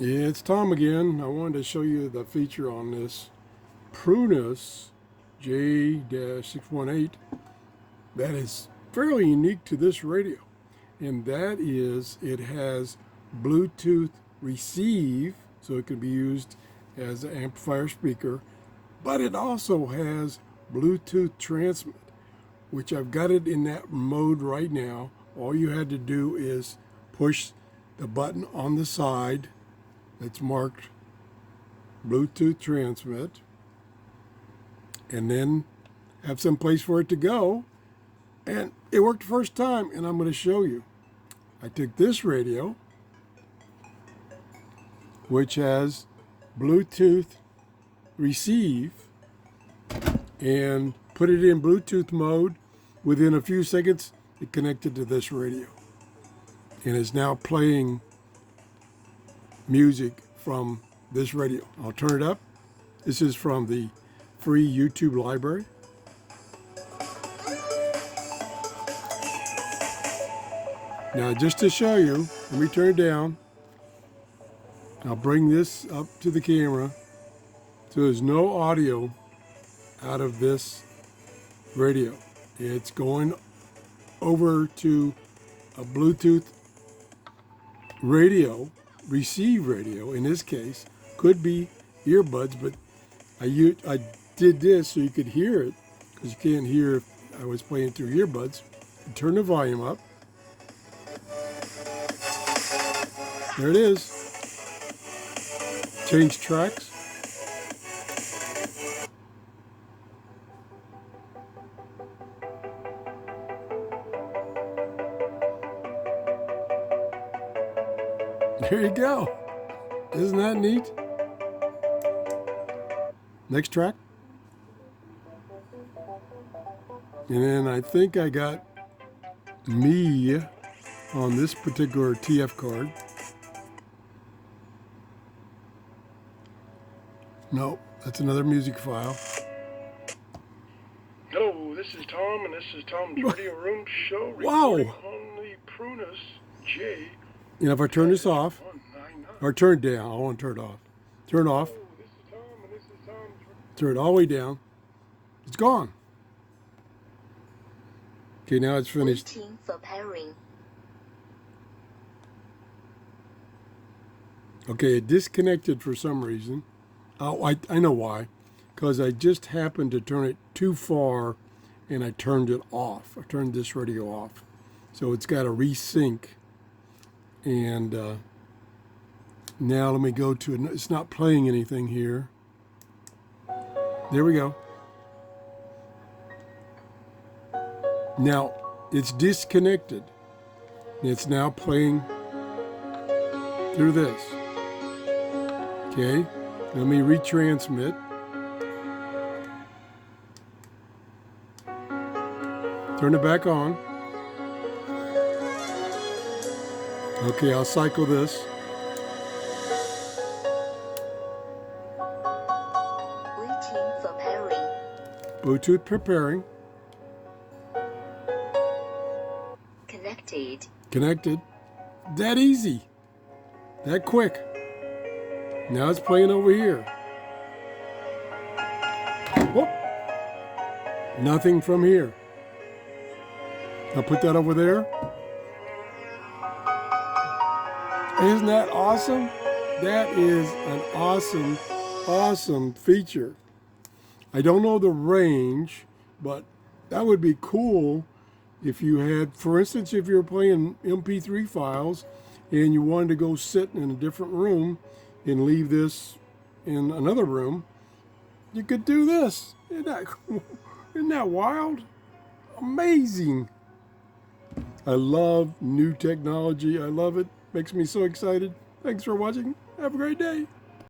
Yeah, it's Tom again. I wanted to show you the feature on this PRUNUS J-618 that is fairly unique to this radio. And that is it has Bluetooth receive, so it can be used as an amplifier speaker, but it also has Bluetooth transmit, which I've got it in that mode right now. All you had to do is push the button on the side that's marked Bluetooth transmit, and then have some place for it to go. And it worked the first time, and I'm going to show you. I took this radio, which has Bluetooth receive, and put it in Bluetooth mode. Within a few seconds, it connected to this radio and is now playing music from this radio. I'll turn it up. This is from the free YouTube library. Now, just to show you, let me turn it down. I'll bring this up to the camera so there's no audio out of this radio. It's going over to a Bluetooth radio, receive radio in this case. Could be earbuds, but I did this so you could hear it, because you can't hear if I was playing through earbuds. Turn the volume up. There it is. Change tracks. There you go. Isn't that neat? Next track. And then I think I got me on this particular TF card. No, that's another music file. Hello, this is Tom, and this is Tom's Radio Room Show. Wow. Recording on the PRUNUS J. And if I turn this off, or turn it down, I want to turn it off. Turn it off. This is Tom, and this is Tom's. Turn it all the way down. It's gone. Okay, now it's finished. Waiting for pairing. Okay, it disconnected for some reason. Oh, I know why. Because I just happened to turn it too far and I turned it off. I turned this radio off. So it's got to resync. And now let me go to, it's not playing anything here. There we go. Now it's disconnected. It's now playing through this. Okay, let me retransmit. Turn it back on. Okay, I'll cycle this. Waiting for pairing. Bluetooth preparing. Connected. Connected. That easy. That quick. Now it's playing over here. Whoop. Nothing from here. I'll put that over there. Isn't that awesome? That is an awesome, awesome feature. I don't know the range, but that would be cool if you had, for instance, if you're playing MP3 files and you wanted to go sit in a different room and leave this in another room, you could do this. Isn't that wild? Amazing. I love new technology. I love it. Makes me so excited. Thanks for watching. Have a great day.